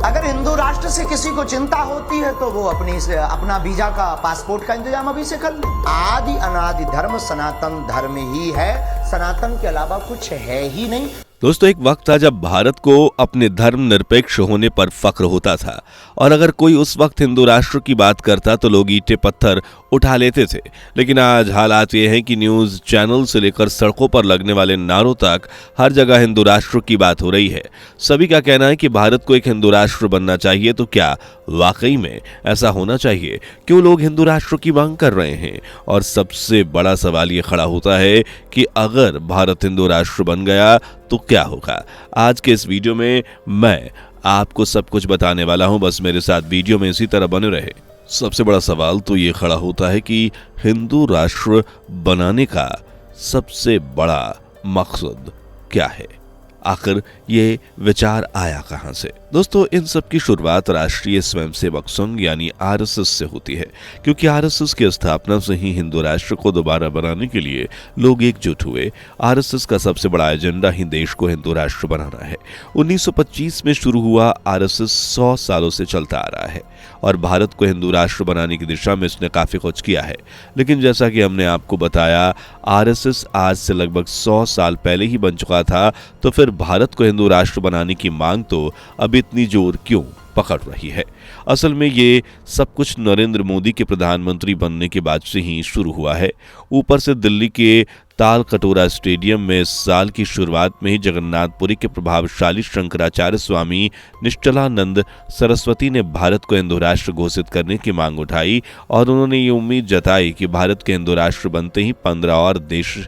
अगर हिंदू राष्ट्र से किसी को चिंता होती है तो वो अपना वीजा का पासपोर्ट का इंतजाम अभी से कर ले। आदि अनादि धर्म सनातन धर्म ही है, सनातन के अलावा कुछ है ही नहीं। दोस्तों, एक वक्त था जब भारत को अपने धर्म निरपेक्ष होने पर फख्र होता था और अगर कोई उस वक्त हिंदू राष्ट्र की बात करता तो लोग ईंटें पत्थर उठा लेते थे। लेकिन आज हालात ये हैं कि न्यूज़ चैनल से लेकर सड़कों पर लगने वाले नारों तक हर जगह हिंदू राष्ट्र की बात हो रही है। सभी का कहना है कि भारत को एक हिंदू राष्ट्र बनना चाहिए। तो क्या वाकई में ऐसा होना चाहिए? क्यों लोग हिंदू राष्ट्र की मांग कर रहे हैं? और सबसे बड़ा सवाल ये खड़ा होता है कि अगर भारत हिंदू राष्ट्र बन गया तो क्या होगा? आज के इस वीडियो में मैं आपको सब कुछ बताने वाला हूं, बस मेरे साथ वीडियो में इसी तरह बने रहे। सबसे बड़ा सवाल तो ये खड़ा होता है कि हिंदू राष्ट्र बनाने का सबसे बड़ा मकसद क्या है? आखिर ये विचार आया कहां से? दोस्तों, इन सब की शुरुआत राष्ट्रीय स्वयंसेवक संघ यानी आरएसएस से होती है, क्योंकि आरएसएस की स्थापना से ही हिंदू राष्ट्र को दोबारा बनाने के लिए लोग एकजुट हुए। आरएसएस का सबसे बड़ा एजेंडा ही देश को हिंदू राष्ट्र बनाना है। 1925 में शुरू हुआ आरएसएस 100 सालों से चलता आ रहा है और भारत को हिंदू राष्ट्र बनाने की दिशा में इसने काफी कुछ किया है। लेकिन जैसा कि हमने आपको बताया, आरएसएस आज से लगभग 100 साल पहले ही बन चुका था, तो फिर भारत को हिंदू राष्ट्र बनाने की मांग तो अब इतनी जोर क्यों पकड़ रही है? असल में ये सब कुछ नरेंद्र मोदी के प्रधानमंत्री बनने के बाद से ही शुरू हुआ है। ऊपर से दिल्ली के ताल कटोरा स्टेडियम में इस साल की शुरुआत में ही जगन्नाथपुरी के प्रभावशाली शंकराचार्य स्वामी निश्चलानंद सरस्वती ने भारत को हिंदू राष्ट्र घोषित करने की मांग उठाई और उन्होंने ये उम्मीद जताई कि भारत के हिंदू राष्ट्र बनते ही 15 और देश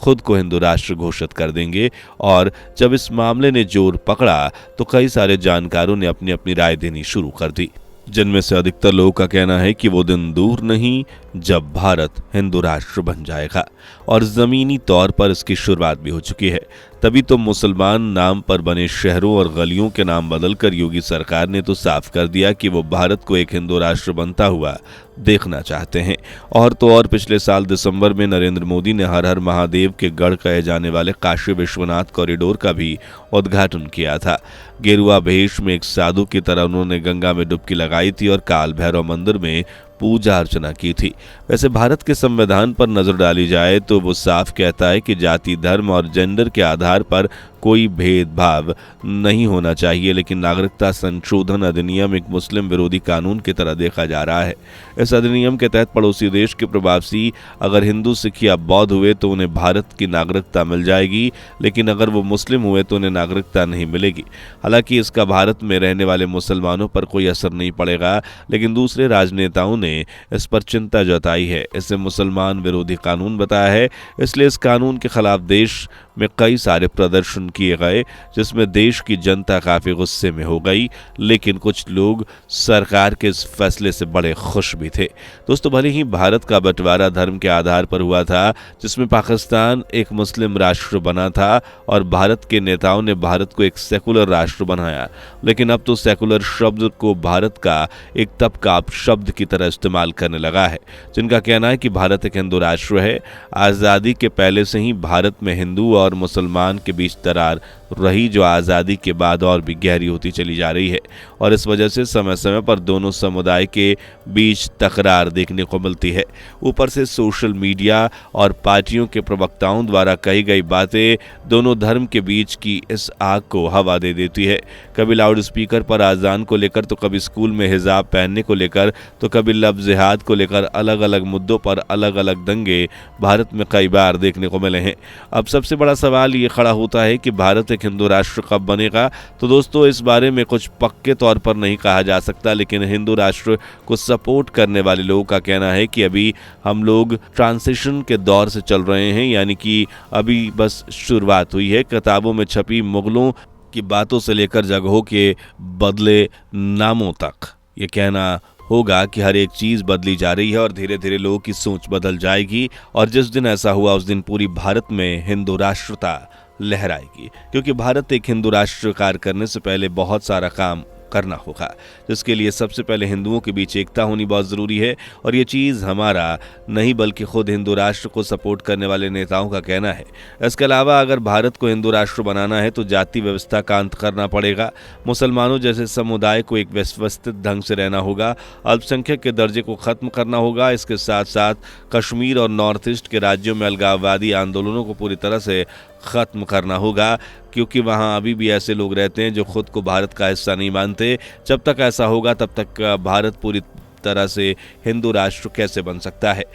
खुद को हिंदू राष्ट्र घोषित कर देंगे। और जब इस मामले ने जोर पकड़ा तो कई सारे जानकारों ने अपनी अपनी राय देनी शुरू कर दी, जिनमें से अधिकतर लोगों का कहना है कि वो दिन दूर नहीं जब भारत हिंदू राष्ट्र बन जाएगा और जमीनी तौर पर इसकी शुरुआत भी हो चुकी है। तभी तो मुसलमान नाम पर बने शहरों और गलियों के नाम बदलकर योगी सरकार ने तो साफ कर दिया कि वो भारत को एक हिंदू राष्ट्र बनता हुआ देखना चाहते हैं। और तो और पिछले साल दिसंबर में नरेंद्र मोदी ने हर हर महादेव के गढ़ कहे जाने वाले काशी विश्वनाथ कॉरिडोर का भी उद्घाटन किया था। गेरुआ भेष में एक साधु की तरह उन्होंने गंगा में डुबकी लगाई थी और काल भैरव मंदिर में पूजा अर्चना की थी। वैसे भारत के संविधान पर नजर डाली जाए तो वो साफ कहता है कि जाति, धर्म और जेंडर के आधार पर कोई भेदभाव नहीं होना चाहिए, लेकिन नागरिकता संशोधन अधिनियम एक मुस्लिम विरोधी कानून की तरह देखा जा रहा है। इस अधिनियम के तहत पड़ोसी देश के प्रवासी अगर हिंदू, सिख या बौद्ध हुए तो उन्हें भारत की नागरिकता मिल जाएगी, लेकिन अगर वो मुस्लिम हुए तो उन्हें नागरिकता नहीं मिलेगी। हालांकि इसका भारत में रहने वाले मुसलमानों पर कोई असर नहीं पड़ेगा, लेकिन दूसरे राजनेताओं ने इस पर चिंता जताई है। इसे मुसलमान विरोधी कानून बताया है, इसलिए इस कानून के खिलाफ देश में कई सारे प्रदर्शन किए गए, जिसमें देश की जनता काफी गुस्से में हो गई। लेकिन कुछ लोग सरकार के इस फैसले से बड़े खुश भी थे। दोस्तों, भले ही भारत का बंटवारा धर्म के आधार पर हुआ था, जिसमें पाकिस्तान एक मुस्लिम राष्ट्र बना था और भारत के नेताओं ने भारत को एक सेकुलर राष्ट्र बनाया, लेकिन अब तो सेकुलर शब्द को भारत का एक तबका शब्द की तरह इस्तेमाल करने लगा है, जिनका कहना है कि भारत एक हिंदू राष्ट्र है। आज़ादी के पहले से ही भारत में हिंदू और मुसलमान के बीच दरार रही, जो आज़ादी के बाद और भी गहरी होती चली जा रही है और इस वजह से समय समय पर दोनों समुदाय के बीच तकरार देखने को मिलती है। ऊपर से सोशल मीडिया और पार्टियों के प्रवक्ताओं द्वारा कही गई बातें दोनों धर्म के बीच की इस आग को हवा दे देती है। कभी लाउड स्पीकर पर आज़ान को लेकर, तो कभी स्कूल में हिजाब पहनने को लेकर, तो कभी लफ्ज़ जिहाद को लेकर अलग अलग मुद्दों पर अलग अलग दंगे भारत में कई बार देखने को मिले हैं। अब सबसे बड़ा सवाल ये खड़ा होता है कि भारत एक हिंदू राष्ट्र कब बनेगा? तो दोस्तों, इस बारे में कुछ पक्के तौर पर नहीं कहा जा सकता, लेकिन हिंदू राष्ट्र को सपोर्ट करने वाले लोगों का कहना है कि अभी हम लोग ट्रांजिशन के दौर से चल रहे हैं, यानी कि अभी बस शुरुआत हुई है। किताबों में छपी मुगलों की बातों से लेकर जगहों के बदले नामों तक ये कहना होगा कि हर एक चीज बदली जा रही है और धीरे धीरे लोगों की सोच बदल जाएगी और जिस दिन ऐसा हुआ उस दिन पूरी भारत में हिंदू राष्ट्रता लहराएगी, क्योंकि भारत एक हिंदू राष्ट्र कार्य करने से पहले बहुत सारा काम करना होगा, जिसके लिए सबसे पहले हिंदुओं के बीच एकता होनी बहुत ज़रूरी है। और ये चीज़ हमारा नहीं बल्कि खुद हिंदू राष्ट्र को सपोर्ट करने वाले नेताओं का कहना है। इसके अलावा अगर भारत को हिंदू राष्ट्र बनाना है तो जाति व्यवस्था का अंत करना पड़ेगा, मुसलमानों जैसे समुदाय को एक व्यवस्थित ढंग से रहना होगा, अल्पसंख्यक के दर्जे को खत्म करना होगा। इसके साथ साथ कश्मीर और नॉर्थ ईस्ट के राज्यों में अलगाववादी आंदोलनों को पूरी तरह से ख़त्म करना होगा, क्योंकि वहाँ अभी भी ऐसे लोग रहते हैं जो खुद को भारत का हिस्सा नहीं मानते। जब तक ऐसा होगा तब तक भारत पूरी तरह से हिंदू राष्ट्र कैसे बन सकता है।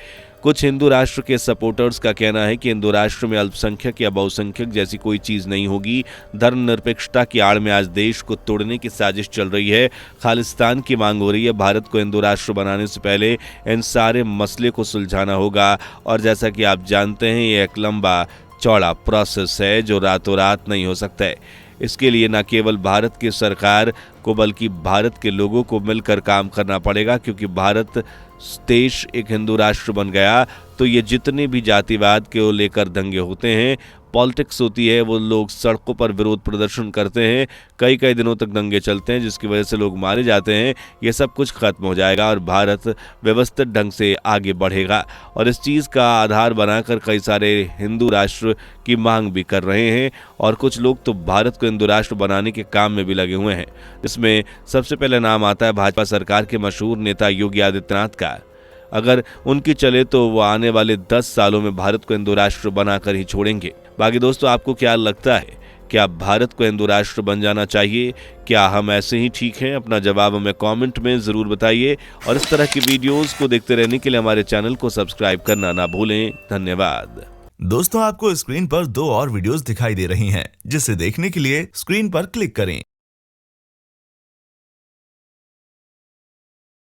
कुछ हिंदू राष्ट्र के सपोर्टर्स का कहना है कि हिंदू राष्ट्र में अल्पसंख्यक या बहुसंख्यक जैसी कोई चीज़ नहीं होगी। धर्मनिरपेक्षता की आड़ में आज देश को तोड़ने की साजिश चल रही है। खालिस्तान की मांग हो रही है। भारत को हिंदू राष्ट्र बनाने से पहले इन सारे मसले को सुलझाना होगा, और जैसा कि आप जानते हैं ये एक लंबा चौड़ा प्रोसेस है जो रातों रात नहीं हो सकता है। इसके लिए न केवल भारत की सरकार को बल्कि भारत के लोगों को मिलकर काम करना पड़ेगा, क्योंकि भारत देश एक हिंदू राष्ट्र बन गया तो ये जितने भी जातिवाद के लेकर दंगे होते हैं, पॉलिटिक्स होती है, वो लोग सड़कों पर विरोध प्रदर्शन करते हैं, कई कई दिनों तक दंगे चलते हैं जिसकी वजह से लोग मारे जाते हैं, ये सब कुछ खत्म हो जाएगा और भारत व्यवस्थित ढंग से आगे बढ़ेगा। और इस चीज़ का आधार बनाकर कई सारे हिंदू राष्ट्र की मांग भी कर रहे हैं, और कुछ लोग तो भारत को हिंदू राष्ट्र बनाने के काम में भी लगे हुए हैं। इसमें सबसे पहले नाम आता है भाजपा सरकार के मशहूर नेता योगी आदित्यनाथ का। अगर उनकी चले तो वो आने वाले 10 सालों में भारत को हिंदू राष्ट्र बनाकर ही छोड़ेंगे। बाकी दोस्तों, आपको क्या लगता है, क्या भारत को हिंदू राष्ट्र बन जाना चाहिए? क्या हम ऐसे ही ठीक हैं? अपना जवाब हमें कमेंट में ज़रूर बताइए, और इस तरह की वीडियोस को देखते रहने के लिए हमारे चैनल को सब्सक्राइब करना ना भूलें। धन्यवाद। दोस्तों, आपको स्क्रीन पर 2 और वीडियोस दिखाई दे रही हैं, जिसे देखने के लिए स्क्रीन पर क्लिक करें।